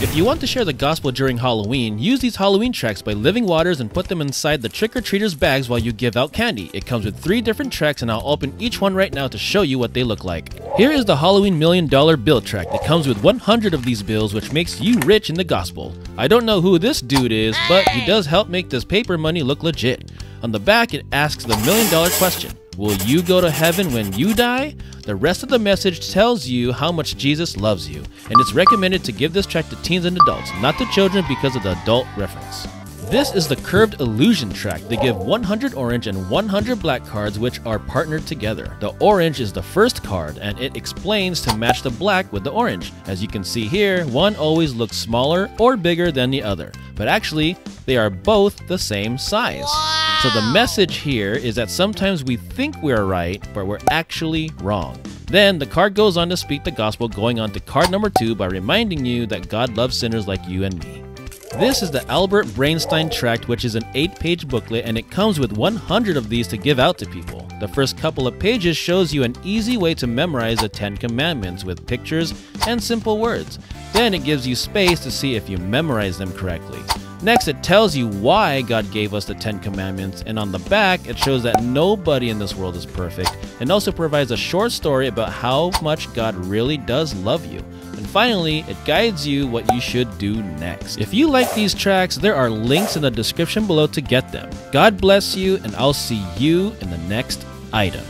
If you want to share the gospel during Halloween, use these Halloween tracts by living waters and put them inside the trick-or-treaters' bags while you give out candy. It comes with 3 different tracts and I'll open each one right now to show you what they look like. Here is the Halloween $1 Million Bill Tract. It comes with 100 of these bills, which makes you rich in the gospel. I don't know who this dude is, but he does help make this paper money look legit. On the back, it asks the $1 million question. Will you go to heaven when you die? The rest of the message tells you how much Jesus loves you, and it's recommended to give this tract to teens and adults, not to children because of the adult reference. This is the Curved Illusion tract. They give 100 orange and 100 black cards which are partnered together. The orange is the first card, and it explains to match the black with the orange. As you can see here, one always looks smaller or bigger than the other, but actually, they are both the same size. So the message here is that sometimes we think we're right, but we're actually wrong. Then the card goes on to speak the gospel, going on to card number 2 by reminding you that God loves sinners like you and me. This is the Albert Brainstein tract, which is an 8-page booklet, and it comes with 100 of these to give out to people. The first couple of pages shows you an easy way to memorize the 10 Commandments with pictures and simple words. Then it gives you space to see if you memorize them correctly. Next, it tells you why God gave us the 10 Commandments, and on the back, it shows that nobody in this world is perfect, and also provides a short story about how much God really does love you. And finally, it guides you what you should do next. If you like these tracts, there are links in the description below to get them. God bless you, and I'll see you in the next item.